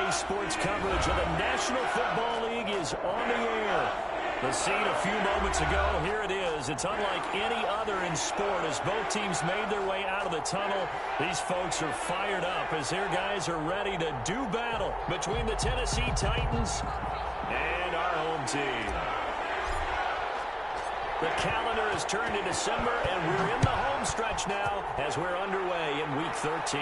Today's sports coverage of the National Football League is on the air. The scene a few moments ago, here it is. It's unlike any other in sport as both teams made their way out of the tunnel. These folks are fired up as their guys are ready to do battle between the Tennessee Titans and our home team. The calendar has turned to December, and we're in the home stretch now as we're underway in Week 13.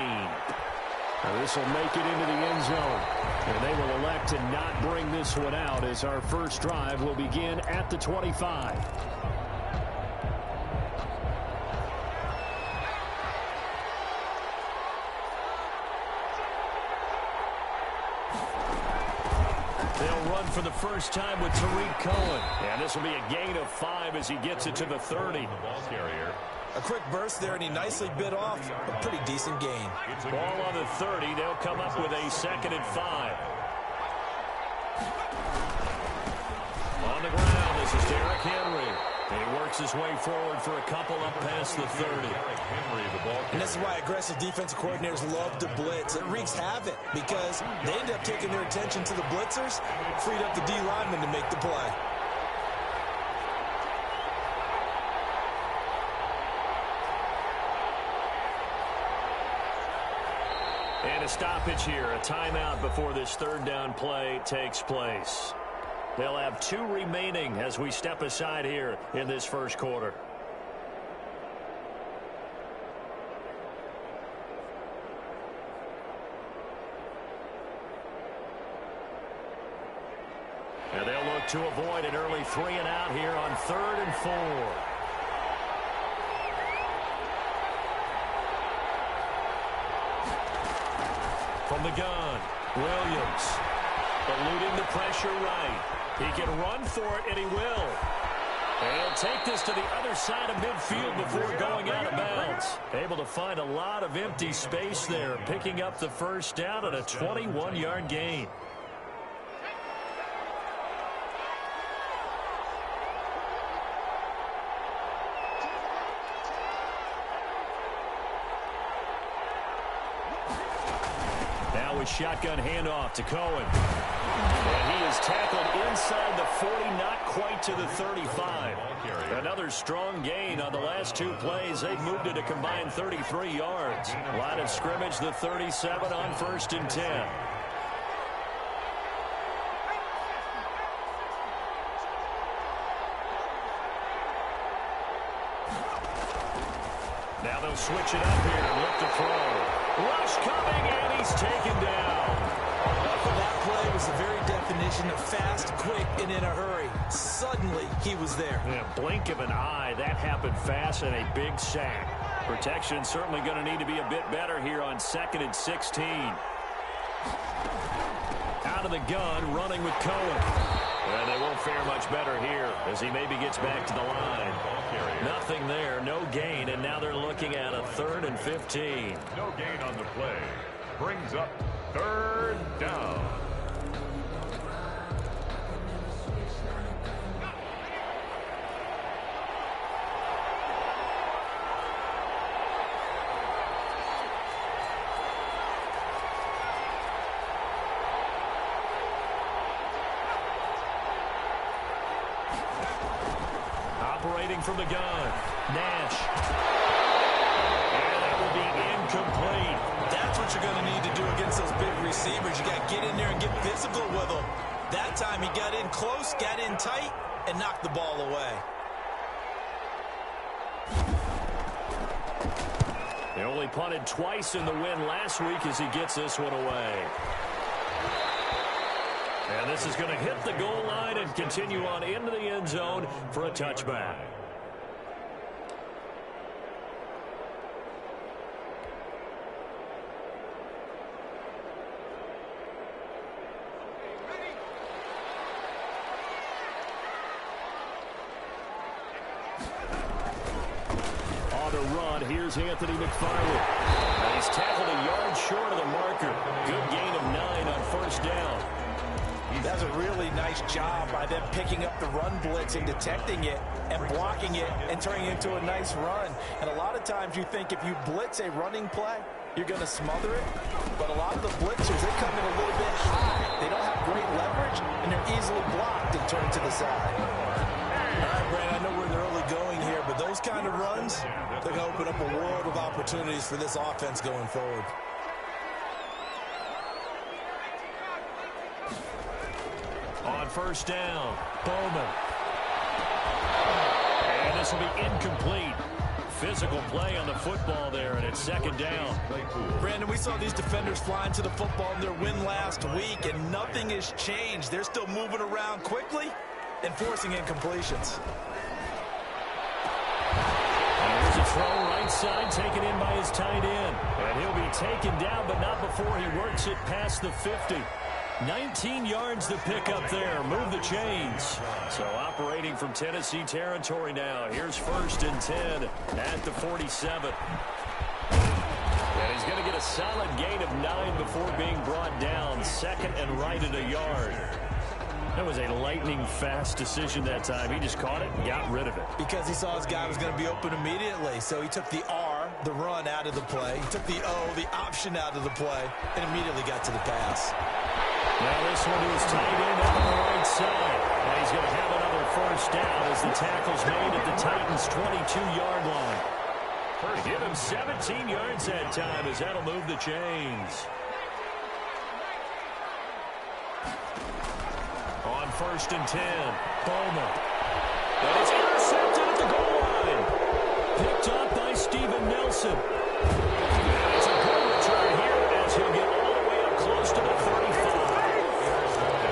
Now this will make it into the end zone, and they will elect to not bring this one out as our first drive will begin at the 25. They'll run for the first time with Tariq Cohen, and this will be a gain of 5 as he gets it to the 30. The ball carrier. A quick burst there, and he nicely bit off a pretty decent gain. Ball on the 30. They'll come up with a 2nd and 5. On the ground, this is Derrick Henry. And he works his way forward for a couple up past the 30. And this is why aggressive defensive coordinators love to blitz. It wreaks havoc because they end up taking their attention to the blitzers, freed up the D lineman to make the play. And a stoppage here, a timeout before this third down play takes place. They'll have 2 remaining as we step aside here in this first quarter. And they'll look to avoid an early 3 and out here on 3rd and 4. From the gun, Williams, eluding the pressure right. He can run for it, and he will. And he'll take this to the other side of midfield before going out of bounds. Able to find a lot of empty space there, picking up the first down on a 21-yard gain. Shotgun handoff to Cohen. And he is tackled inside the 40, not quite to the 35. Another strong gain on the last 2 plays. They've moved it a combined 33 yards. Line of scrimmage, the 37 on 1st and 10. Now they'll switch it up here and look to throw. Rush coming, and he's taken down. That play was the very definition of fast, quick, and in a hurry. Suddenly, he was there. In a blink of an eye, that happened fast and a big sack. Protection certainly going to need to be a bit better here on 2nd and 16. Out of the gun, running with Cohen. And they won't fare much better here as he maybe gets back to the line. Nothing there, no gain, and now they're looking at a 3rd and 15. No gain on the play. Brings up 3rd down. Operating from the gun, Nash. And that will be incomplete. That's what you're going to need to do against those big receivers. You got to get in there and get physical with them. That time he got in close, got in tight, and knocked the ball away. They only punted twice in the win last week as he gets this one away. And this is going to hit the goal line and continue on into the end zone for a touchback. On the run, here's Anthony McFarland. And he's tackled a yard short of the marker. Good gain of 9 on 1st down. That's a really nice job by them picking up the run blitz and detecting it and blocking it and turning it into a nice run. And a lot of times you think if you blitz a running play, you're going to smother it. But a lot of the blitzers, they come in a little bit high. They don't have great leverage, and they're easily blocked and turned to the side. All right, Brad, I know we're in the early going here, but those kind of runs, they're going to open up a world of opportunities for this offense going forward. On first down, Bowman. And this will be incomplete. Physical play on the football there, and it's second down. Brandon, we saw these defenders flying to the football in their win last week, and nothing has changed. They're still moving around quickly and forcing incompletions. And there's a throw right side, taken in by his tight end. And he'll be taken down, but not before he works it past the 50. 19 yards to pick up there. Move the chains. So operating from Tennessee territory now. Here's 1st and 10 at the 47. And he's going to get a solid gain of 9 before being brought down. 2nd and right at a yard. That was a lightning-fast decision that time. He just caught it and got rid of it. Because he saw his guy was going to be open immediately. So he took the R, the run, out of the play. He took the O, the option, out of the play, and immediately got to the pass. Now this one to his tight end up on the right side. And he's going to have another 1st down as the tackle's made at the Titans' 22-yard line. Give him 17 yards that time as that'll move the chains. On 1st and 10, Bowman. And it's intercepted at the goal line. Picked up by Steven Nelson. And it's a good return here as he'll get all the way up close to the 35.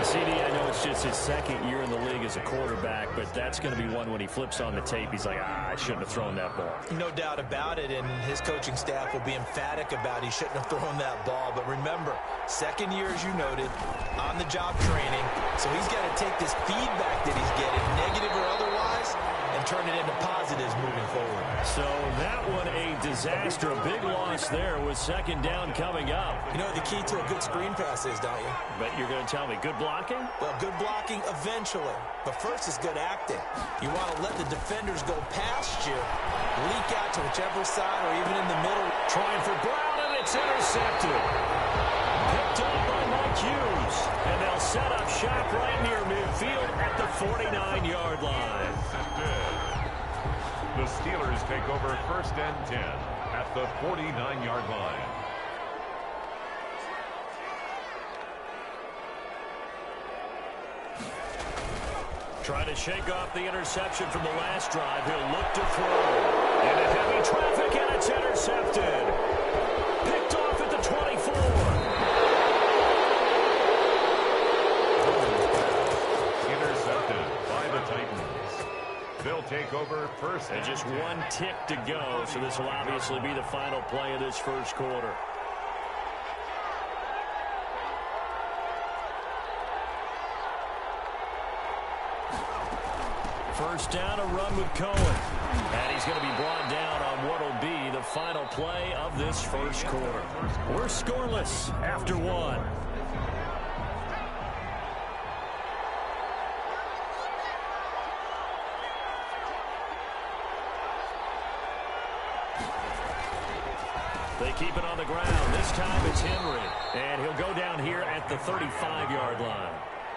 CD, I know it's just his 2nd year in the league as a quarterback, but that's going to be one when he flips on the tape. He's like, I shouldn't have thrown that ball. No doubt about it, and his coaching staff will be emphatic about he shouldn't have thrown that ball. But remember, 2nd year, as you noted, on-the-job training, so he's got to take this feedback that he's getting, negative or otherwise, and turn it into positives moving forward. So that one a disaster, a big loss there with 2nd down coming up. You know what the key to a good screen pass is, don't you? But you're going to tell me, good blocking? Well, good blocking eventually, but first is good acting. You want to let the defenders go past you, leak out to whichever side or even in the middle. Trying for Brown, and it's intercepted. Picked up by Mike Hughes, and they'll set up shop right near midfield at the 49-yard line. The Steelers take over 1st and 10 at the 49-yard line. Trying to shake off the interception from the last drive. He'll look to throw. Into heavy traffic, and it's intercepted. Picked off at the 24. Intercepted by the Titans. They'll take over 1st And just 1 tick to go, so this will obviously be the final play of this 1st quarter. First down, a run with Cohen. And he's going to be brought down on what will be the final play of this 1st quarter. We're scoreless after 1. They keep it on the ground. This time it's Henry. And he'll go down here at the 35-yard line.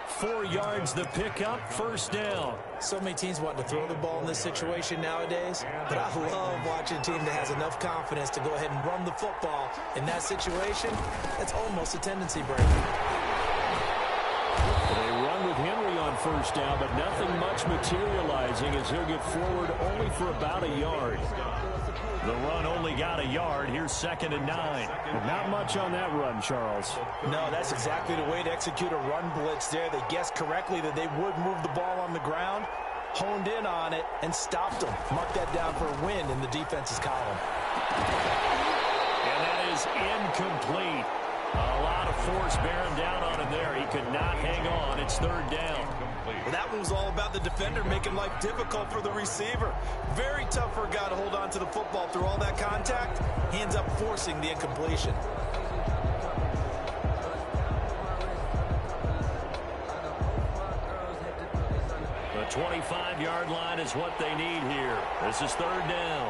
4 yards the pickup, 1st down. So many teams want to throw the ball in this situation nowadays, but I love watching a team that has enough confidence to go ahead and run the football. In that situation, that's almost a tendency breaker. They run with Henry on 1st down, but nothing much materializing as he'll get forward only for about a yard. The run only got a yard. Here's 2nd and 9. Not much on that run, Charles. No, that's exactly the way to execute a run blitz there. They guessed correctly that they would move the ball on the ground, honed in on it, and stopped them. Mark that down for a win in the defense's column. And that is incomplete. A lot of force bearing down on him there. He could not hang on. It's 3rd down. Well, that one was all about the defender making life difficult for the receiver. Very tough for a guy to hold on to the football through all that contact. He ends up forcing the incompletion. The 25-yard line is what they need here. This is 3rd down.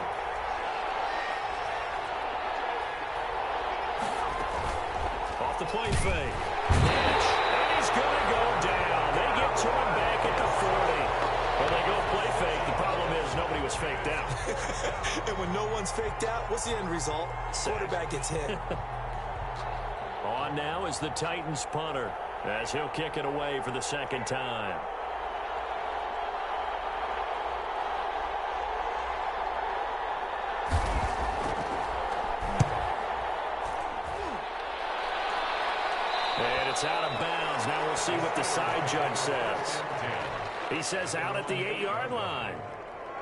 off the play fake. And he's going to go down. They get to him back at the 40. When they go play fake, the problem is nobody was faked out. And when no one's faked out, what's the end result? Quarterback gets hit. On now is the Titans punter, as he'll kick it away for the second time. And it's out of bounds. Now we'll see what the side judge says. He says out at the 8-yard line.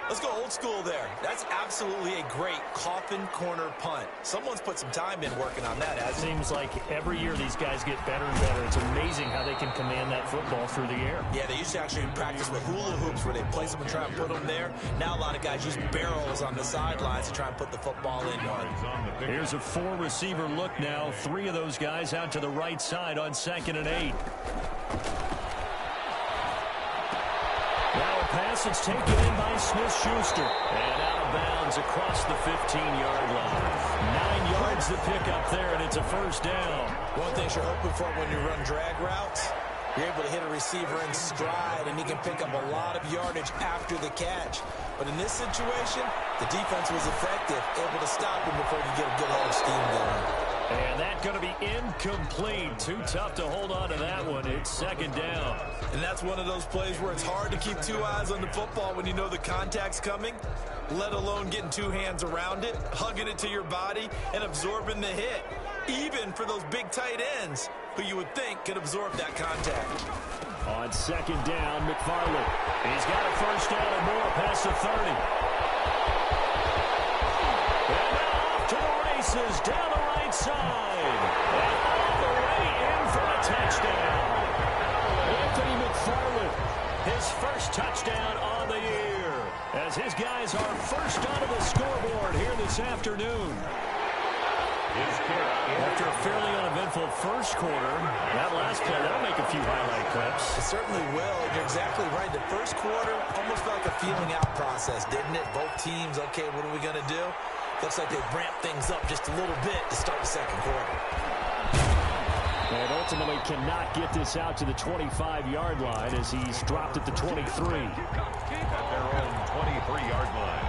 Let's go old school there. That's absolutely a great coffin corner punt. Someone's put some time in working on that. It seems like every year these guys get better and better. It's amazing how they can command that football through the air. Yeah, they used to actually practice with hula hoops where they place them and try and put them there. Now a lot of guys use barrels on the sidelines to try and put the football in. Here's a 4-receiver look now. 3 of those guys out to the right side on 2nd and 8. Now a pass that's taken in by Smith-Schuster. And out of bounds across the 15-yard line. 9 yards to pick up there, and it's a first down. One thing you're hoping for when you run drag routes, you're able to hit a receiver in stride, and he can pick up a lot of yardage after the catch. But in this situation, the defense was effective, able to stop him before you get a good head of steam going. And that's going to be incomplete. Too tough to hold on to that one. It's 2nd down. And that's one of those plays where it's hard to keep 2 eyes on the football when you know the contact's coming, let alone getting 2 hands around it, hugging it to your body, and absorbing the hit. Even for those big tight ends who you would think could absorb that contact. On 2nd down, McFarland. He's got a first down and more past the 30. And now off to the races down the right side. And all the way in for a touchdown. Anthony McFarland, his first touchdown on the year, as his guys are first onto the scoreboard here this afternoon. After a fairly uneventful first quarter, that last play, that'll make a few highlight clips. It certainly will. You're exactly right. The first quarter almost felt like a feeling out process, didn't it? Both teams, okay, what are we going to do? Looks like they ramped things up just a little bit to start the second quarter. And ultimately cannot get this out to the 25-yard line as he's dropped at the 23. At their own 23-yard line.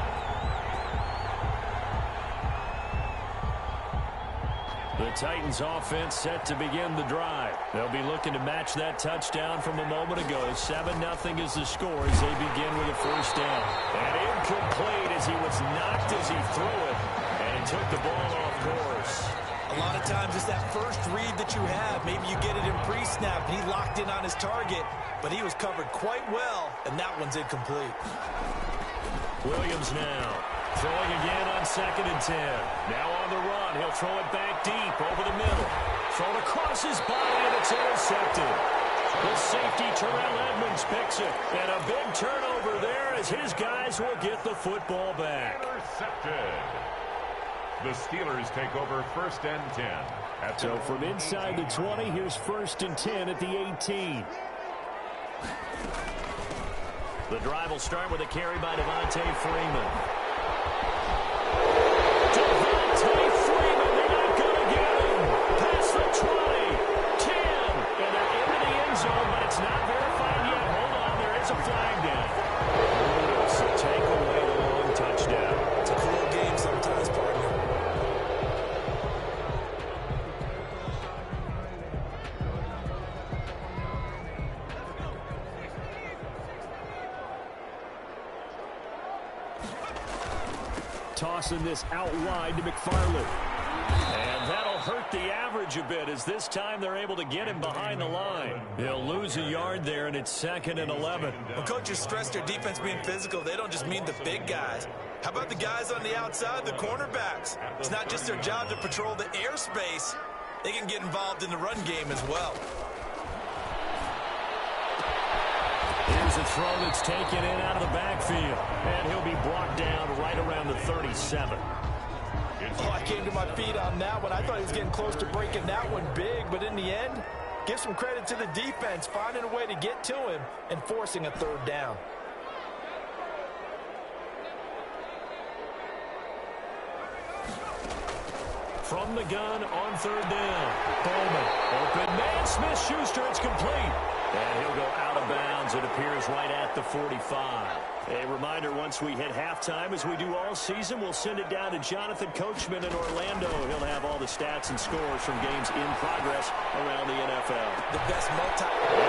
The Titans offense set to begin the drive. They'll be looking to match that touchdown from a moment ago. 7-0 is the score as they begin with a first down. And incomplete as he was knocked as he threw it. And he took the ball off course. A lot of times it's that first read that you have. Maybe you get it in pre-snap and he locked in on his target. But he was covered quite well, and that one's incomplete. Williams now. Throwing again on 2nd and 10. Now on the run. He'll throw it back deep over the middle. Thrown across his body, and it's intercepted. The safety, Terrell Edmonds, picks it. And a big turnover there as his guys will get the football back. Intercepted. The Steelers take over 1st and 10. So from inside the 20, here's 1st and 10 at the 18. The drive will start with a carry by Devontae Freeman. Devontae Freeman, they're not going to get him. Past the 20, 10, and they're into the end zone, but it's not verified yet. Hold on, there is a flag down. So take away the long touchdown. It's a cool game sometimes, partner. Tossing this out wide to McFarland. And that'll hurt the average a bit as this time they're able to get him behind the line. They'll lose a yard there, and it's 2nd and 11. When coaches stress their defense being physical, they don't just mean the big guys. How about the guys on the outside, the cornerbacks? It's not just their job to patrol the airspace. They can get involved in the run game as well. Here's a throw that's taken in out of the backfield. And he'll be brought down right around the 37. Oh, I came to my feet on that one. I thought he was getting close to breaking that one big, but in the end, give some credit to the defense, finding a way to get to him and forcing a 3rd down. from the gun on third down. Bowman, open man, Smith-Schuster, it's complete. And he'll go out of bounds. It appears right at the 45. A reminder, once we hit halftime, as we do all season, we'll send it down to Jonathan Coachman in Orlando. He'll have all the stats and scores from games in progress around the NFL. The best And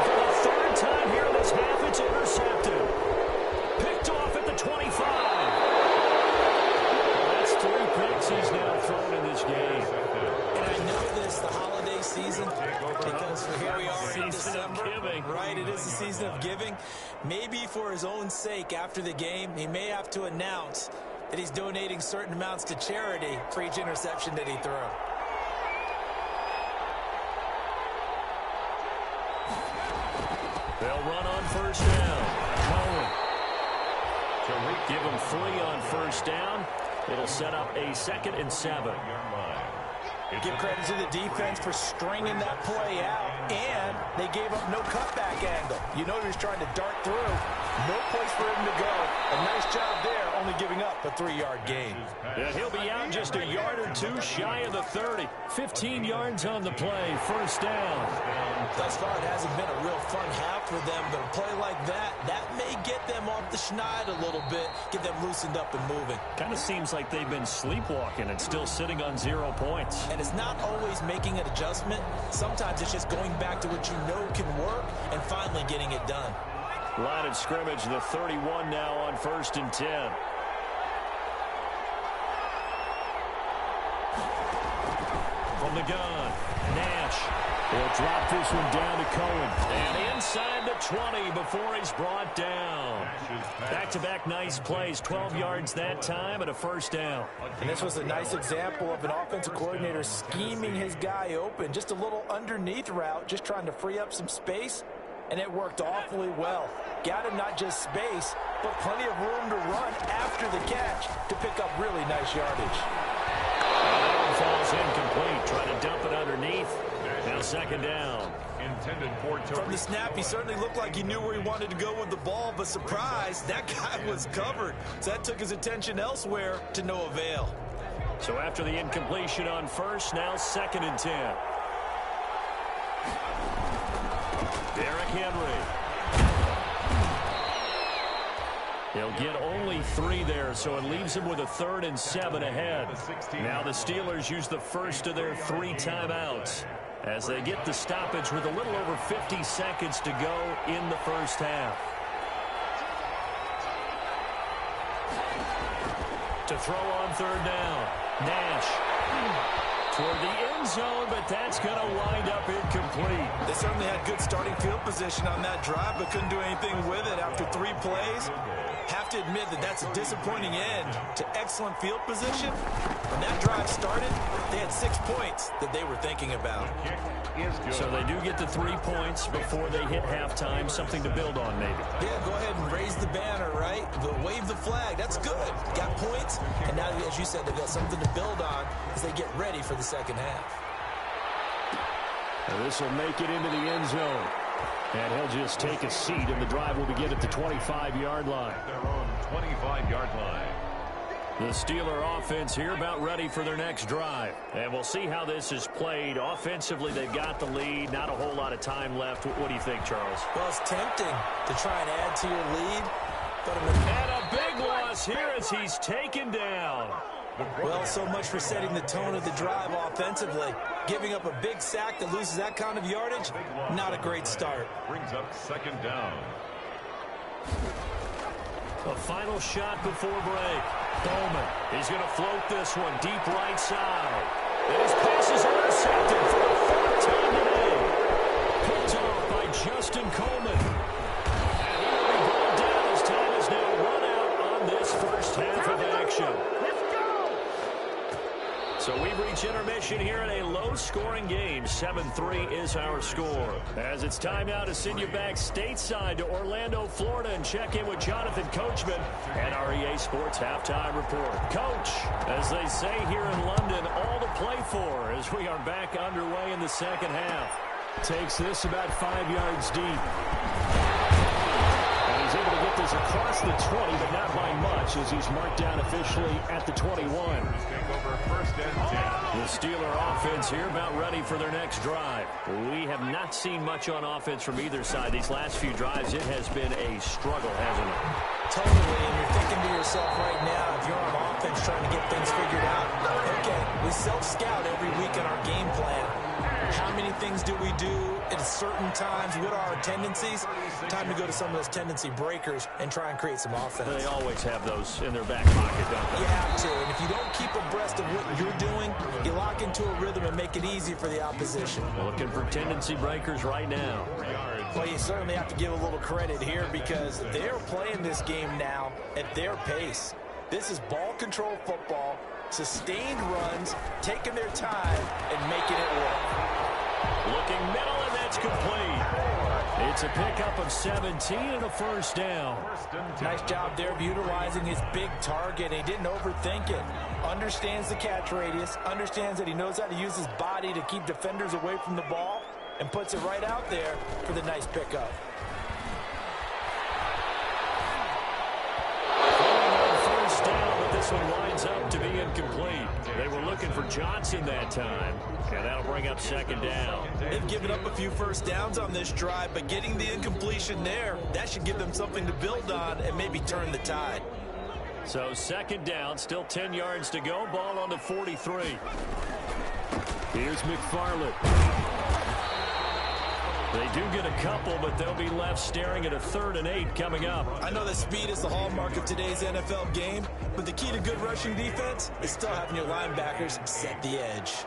for the third time here in this half, it's intercepted. Picked off at the 25. That's 3 picks he's now thrown in this game. And I know this, the holiday season, because here we are in December. Right, it is the season of giving. Maybe for his own sake after the game, he may have to announce that he's donating certain amounts to charity for each interception that he throws. They'll run on first down. Cohen. Give him 3 on first down. It'll set up a 2nd and 7. Give credit to the defense for stringing that play out, and they gave up no cutback angle. You know he was trying to dart through. No place for him to go. A nice job there, only giving up a 3-yard gain. Yeah, he'll be out just a yard or 2 shy of the 30. 15 yards on the play, first down. Thus far, it hasn't been a real fun half for them, but a play like that may get them off the schneid a little bit, get them loosened up and moving. Kind of seems like they've been sleepwalking and still sitting on 0 points. And it's not always making an adjustment. Sometimes it's just going back to what you know can work and finally getting it done. Line of scrimmage, the 31 now on 1st and 10. From the gun, Nash. He'll drop this one down to Cohen. And inside the 20 before he's brought down. Back-to-back nice plays. 12 yards that time and a first down. And this was a nice example of an offensive coordinator scheming his guy open. Just a little underneath route, just trying to free up some space. And it worked awfully well. Got him not just space, but plenty of room to run after the catch to pick up really nice yardage. Falls incomplete. Trying to dump it underneath. Now 2nd down. From the snap, he certainly looked like he knew where he wanted to go with the ball, but surprise, that guy was covered. So that took his attention elsewhere to no avail. So after the incompletion on first, now 2nd and 10. Derrick Henry. He'll get only 3 there, so it leaves him with a 3rd and 7 ahead. Now the Steelers use the first of their 3 timeouts as they get the stoppage with a little over 50 seconds to go in the first half. To throw on 3rd down, Nash. Toward the end zone, but that's going to wind up incomplete. They certainly had good starting field position on that drive, but couldn't do anything with it after 3 plays. Have to admit that that's a disappointing end to excellent field position. When that drive started, they had 6 points that they were thinking about. So they do get the 3 points before they hit halftime, something to build on maybe. Yeah, go ahead and raise the banner, right? But wave the flag. That's good. Got points, and now, as you said, they've got something to build on as they get ready for the second half. And this will make it into the end zone. And he'll just take a seat, and the drive will begin at the 25-yard line. Their own 25-yard line. The Steeler offense here about ready for their next drive. And we'll see how this is played. Offensively, they've got the lead. Not a whole lot of time left. What do you think, Charles? Well, it's tempting to try and add to your lead. And a big loss here as he's taken down. Well, so much for setting the tone of the drive offensively. Giving up a big sack that loses that kind of yardage, not a great start. Brings up 2nd down. A final shot before break. Bowman, he's going to float this one deep right side. And his pass is intercepted for the 4th time today. Picked off by Justin Coleman. And he will be brought down as time is now run out on this first half of action. So we've reached intermission here in a low-scoring game. 7-3 is our score. As it's time now to send you back stateside to Orlando, Florida, and check in with Jonathan Coachman and our EA Sports Halftime Report. Coach, as they say here in London, all to play for as we are back underway in the second half. Takes this about 5 yards deep. And he's able to get this across the 20, but not by much. inches. He's marked down officially at the 21. Take over first and 10. The Steeler offense here about ready for their next drive. We have not seen much on offense from either side. These last few drives, it has been a struggle, hasn't it? Totally, and you're thinking to yourself right now, if you're on offense trying to get things figured out, okay, we self-scout every week in our game plan. How many things do we do at certain times? What are our tendencies? Time to go to some of those tendency breakers and try and create some offense. They always have those in their back pocket, don't they? You have to, and if you don't keep abreast of what you're doing, you lock into a rhythm and make it easy for the opposition. Looking for tendency breakers right now. Well, you certainly have to give a little credit here because they're playing this game now at their pace. This is ball control football, sustained runs, taking their time and making it work. Looking middle, and that's complete. It's a pickup of 17 and a first down. Nice job there of utilizing his big target. He didn't overthink it. Understands the catch radius, understands that he knows how to use his body to keep defenders away from the ball, and puts it right out there for the nice pickup. First down, but this one winds up to be incomplete. They were looking for Johnson that time, and that'll bring up second down. They've given up a few first downs on this drive, but getting the incompletion there, that should give them something to build on and maybe turn the tide. So second down, still 10 yards to go, ball on the 43. Here's McFarland. They do get a couple, but they'll be left staring at a 3rd and 8 coming up. I know that speed is the hallmark of today's NFL game, but the key to good rushing defense is still having your linebackers set the edge.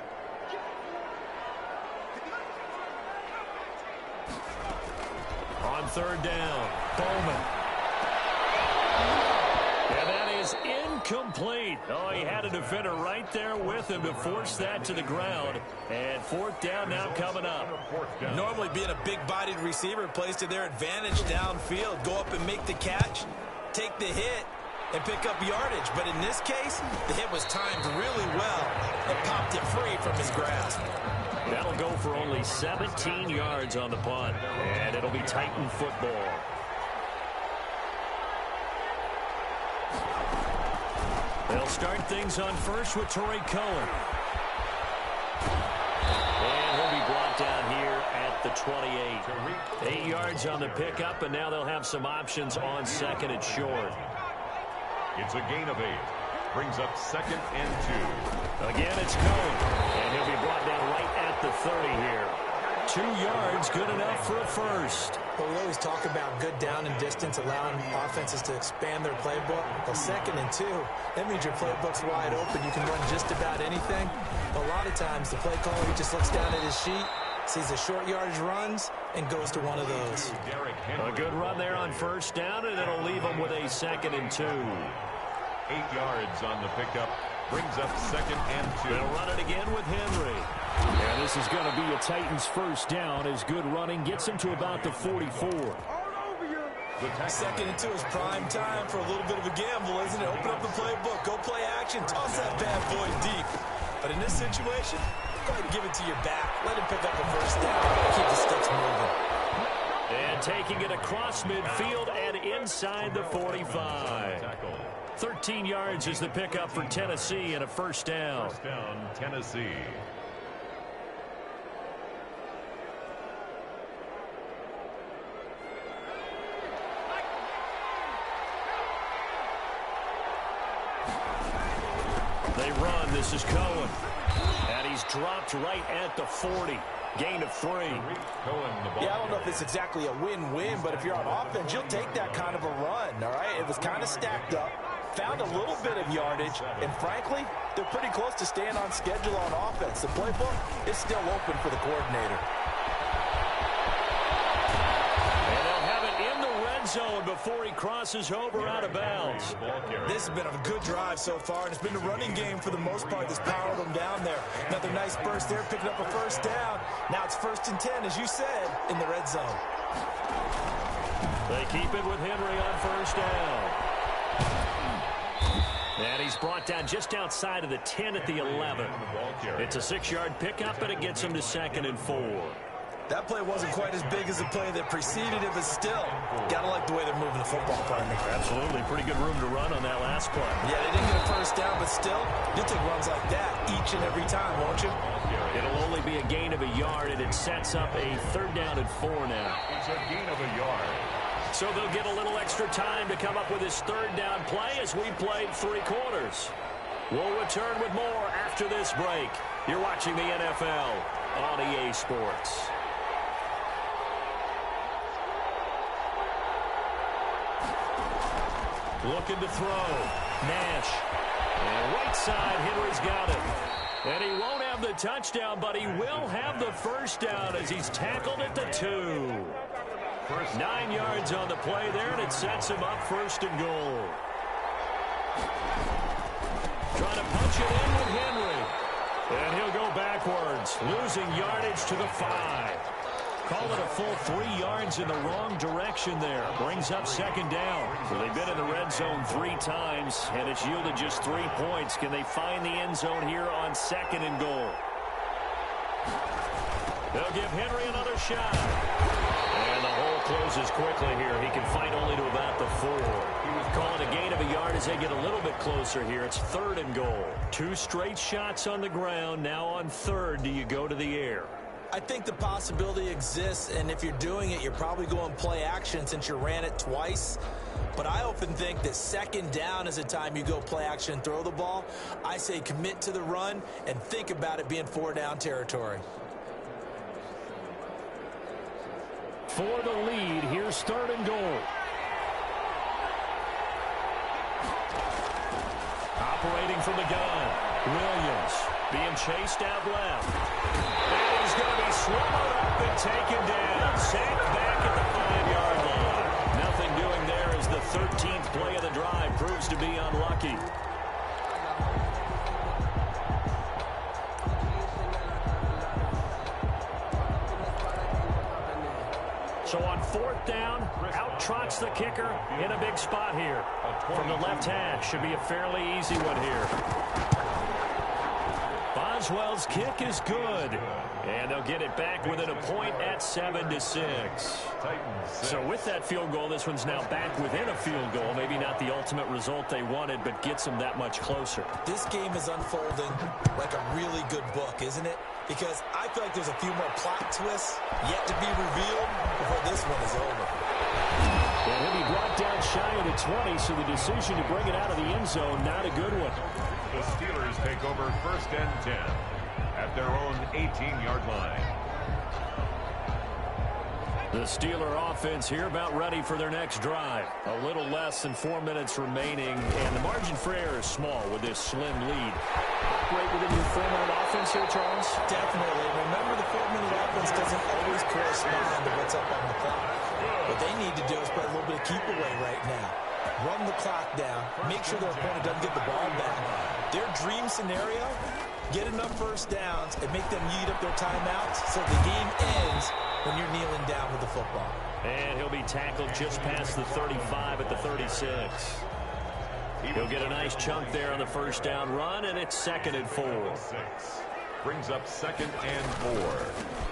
On 3rd down, Bowman. And that is incomplete. Oh, he had a defender right there with him to force that to the ground. And 4th down now coming up. Normally being a big-bodied receiver plays to their advantage downfield. Go up and make the catch, take the hit, and pick up yardage. But in this case, the hit was timed really well and popped it free from his grasp. That'll go for only 17 yards on the punt. And it'll be Titan football. They'll start things on first with Torrey Cohen. And he'll be brought down here at the 28. 8 yards on the pickup, and now they'll have some options on second and short. It's a gain of 8. Brings up 2nd and 2. Again, it's Cohen. And he'll be brought down right at the 30 here. 2 yards, good enough for a first. Well, we always talk about good down and distance, allowing offenses to expand their playbook. Well, 2nd and 2, that means your playbook's wide open. You can run just about anything. A lot of times, the play caller, he just looks down at his sheet, sees the short yardage runs, and goes to one of those. A good run there on first down, and it'll leave them with a 2nd and 2. 8 yards on the pickup. Brings up 2nd and 2. They'll run it again with Henry. And this is going to be a Titans first down as good running gets him to about the 44. 2nd and 2 is prime time for a little bit of a gamble, isn't it? Open up the playbook, go play action, toss that bad boy deep. But in this situation, go ahead and give it to your back. Let him pick up a first down. Keep the sticks moving. And taking it across midfield and inside the 45. 13 yards is the pickup for Tennessee and a first down. First down, Tennessee. They run. This is Cohen. And he's dropped right at the 40. Gain of 3. Yeah, I don't know if it's exactly a win-win, but if you're on offense, you'll take that kind of a run, all right? It was kind of stacked up, found a little bit of yardage, and frankly, they're pretty close to staying on schedule on offense. The playbook is still open for the coordinator. And they'll have it in the red zone before he crosses over out of bounds. This has been a good drive so far, and it's been the running game for the most part that's powered them down there. Another nice burst there, picking up a first down. Now it's 1st and 10, as you said, in the red zone. They keep it with Henry on first down. And he's brought down just outside of the 10 at the 11. It's a 6-yard pickup, and it gets him to 2nd and 4. That play wasn't quite as big as the play that preceded it, but still, gotta like the way they're moving the football, partner. Absolutely. Pretty good room to run on that last play. Yeah, they didn't get a first down, but still, you'll take runs like that each and every time, won't you? It'll only be a gain of a yard, and it sets up a 3rd down and 4 now. It's a gain of a yard. So they'll get a little extra time to come up with his 3rd down play as we played 3 quarters. We'll return with more after this break. You're watching the NFL on EA Sports. Looking to throw. Nash. And right side, Henry's got it. And he won't have the touchdown, but he will have the first down as he's tackled at the 2. 9 yards on the play there, and it sets him up 1st and goal. Trying to punch it in with Henry. And he'll go backwards, losing yardage to the 5. Call it a full 3 yards in the wrong direction there. Brings up 2nd down. So they've been in the red zone 3 times, and it's yielded just 3 points. Can they find the end zone here on 2nd and goal? They'll give Henry another shot. And the hole closes quickly here. He can fight only to about the 4. He was calling a gain of a yard as they get a little bit closer here. It's 3rd and goal. 2 straight shots on the ground. Now on 3rd, do you go to the air? I think the possibility exists, and if you're doing it, you're probably going play action since you ran it twice. But I often think that 2nd down is the time you go play action and throw the ball. I say commit to the run and think about it being 4 down territory. For the lead, here's 3rd and goal. Operating from the gun, Williams being chased out left. And he's going to be swallowed up and taken down. Sacked back at the 5-yard line. Nothing doing there as the 13th play of the drive proves to be unlucky. So on 4th down, out trots the kicker in a big spot here. From the left hash, should be a fairly easy one here. Boswell's kick is good. And they'll get it back within a point at 7-6. So with that field goal, this one's now back within a field goal. Maybe not the ultimate result they wanted, but gets them that much closer. This game is unfolding like a really good book, isn't it? Because I feel like there's a few more plot twists yet to be revealed before this one is over. And he'll be brought down shy of the 20, so the decision to bring it out of the end zone, not a good one. The Steelers take over 1st and 10 at their own 18-yard line. The Steeler offense here about ready for their next drive. A little less than 4 minutes remaining, and the margin for error is small with this slim lead. Operate within your 4-minute offense here, Charles? Definitely. Remember, the 4-minute offense doesn't always correspond to what's up on the clock. What they need to do is play a little bit of keep away right now. Run the clock down. Make sure their opponent doesn't get the ball back. Their dream scenario, get enough first downs and make them eat up their timeouts so the game ends when you're kneeling down with the football. And he'll be tackled just past the 35 at the 36. He'll get a nice chunk there on the first down run, and it's 2nd and 4. Brings up 2nd and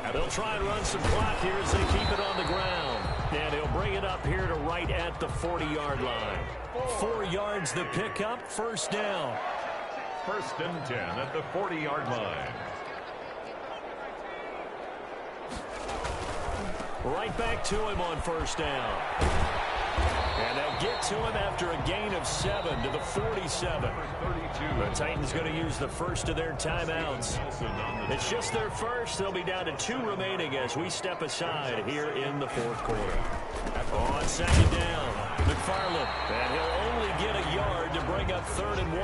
4. They'll try and run some clock here as they keep it on the ground. And he'll bring it up here to right at the 40-yard line. 4 yards the pickup, 1st down. 1st and 10 at the 40-yard line. Right back to him on 1st down. And they'll get to him after a gain of 7 to the 47. The Titans going to use the first of their timeouts. It's just their first. They'll be down to 2 remaining as we step aside here in the 4th quarter. On 2nd down, McFarland. And he'll only get a yard to bring up 3rd and 1.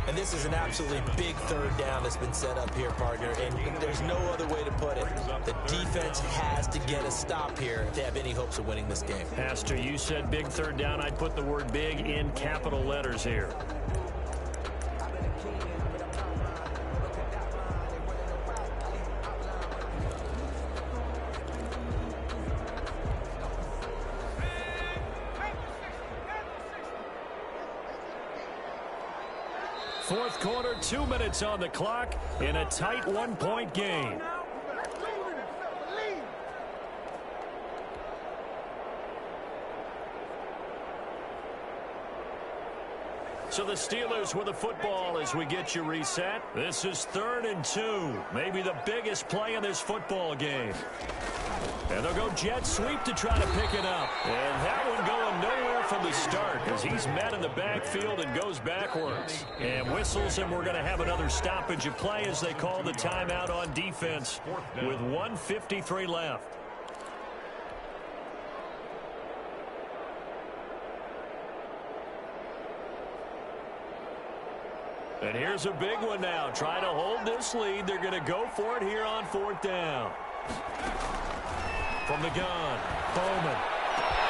And this is an absolutely big 3rd down that's been set up here, partner, and there's no other way to put it. The defense has to get a stop here if they have any hopes of winning this game. Pastor, you said big 3rd down. I'd put the word big in capital letters here. Fourth quarter, 2 minutes on the clock in a tight 1-point game. So the Steelers with the football as we get you reset. This is 3rd and 2. Maybe the biggest play in this football game. And they'll go jet sweep to try to pick it up. And that one going nowhere from the start as he's met in the backfield and goes backwards. And whistles, and we're going to have another stoppage of play as they call the timeout on defense with 1:53 left. And here's a big one now. Trying to hold this lead. They're going to go for it here on 4th down. From the gun, Bowman.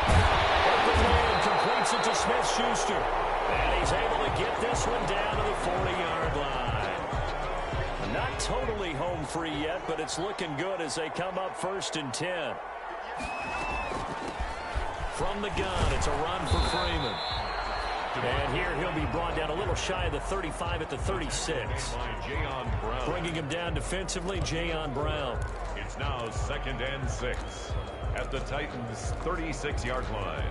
Open man, completes it to Smith-Schuster. And he's able to get this one down to the 40-yard line. Not totally home free yet, but it's looking good as they come up 1st and 10. From the gun, it's a run for Freeman. And here he'll be brought down a little shy of the 35 at the 36. Bringing him down defensively, Jayon Brown. It's now 2nd and 6 at the Titans' 36-yard line.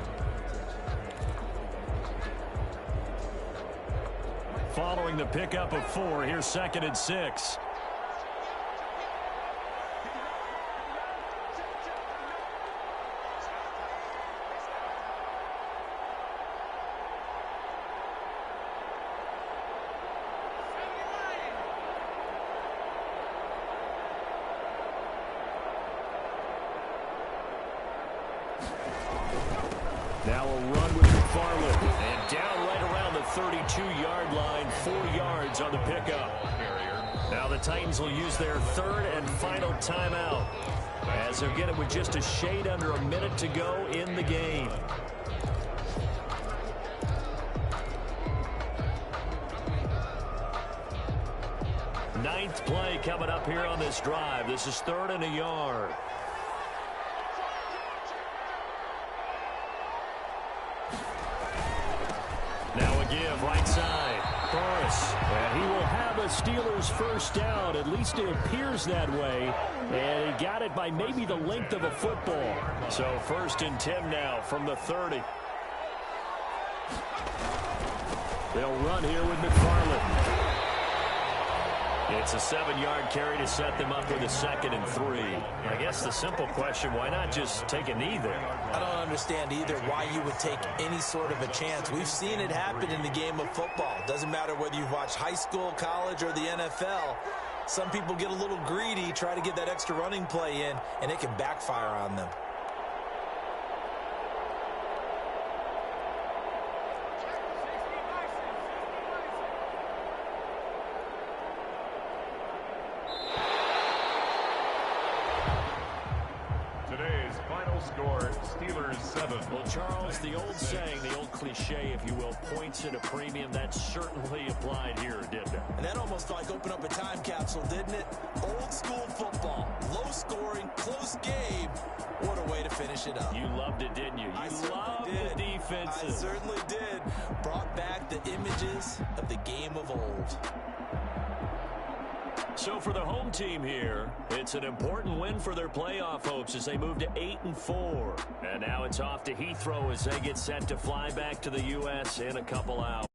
Following the pickup of 4, here's 2nd and 6. Now a run with McFarland. And down right around the 32-yard line, 4 yards on the pickup. Now the Titans will use their 3rd and final timeout as they'll get it with just a shade under a minute to go in the game. Ninth play coming up here on this drive. This is 3rd and a yard. Now a give, right side. Boris. And he will have a Steelers first down. At least it appears that way. And he got it by maybe the length of a football. So 1st and 10 now from the 30. They'll run here with McFarland. It's a 7-yard carry to set them up with a 2nd and 3. I guess the simple question, why not just take a knee there? I don't understand either why you would take any sort of a chance. We've seen it happen in the game of football. Doesn't matter whether you've watched high school, college, or the NFL. Some people get a little greedy, try to get that extra running play in, and it can backfire on them. Score, Steelers 7. Well, Charles, the old saying, the old cliche, if you will, points at a premium, that certainly applied here, didn't it? And that almost like opened up a time capsule, didn't it? Old school football, low scoring, close game. What a way to finish it up. You loved it, didn't you? You loved the defenses. I certainly did. Brought back the images of the game of old. So for the home team here, it's an important win for their playoff hopes as they move to 8-4. And now it's off to Heathrow as they get set to fly back to the U.S. in a couple hours.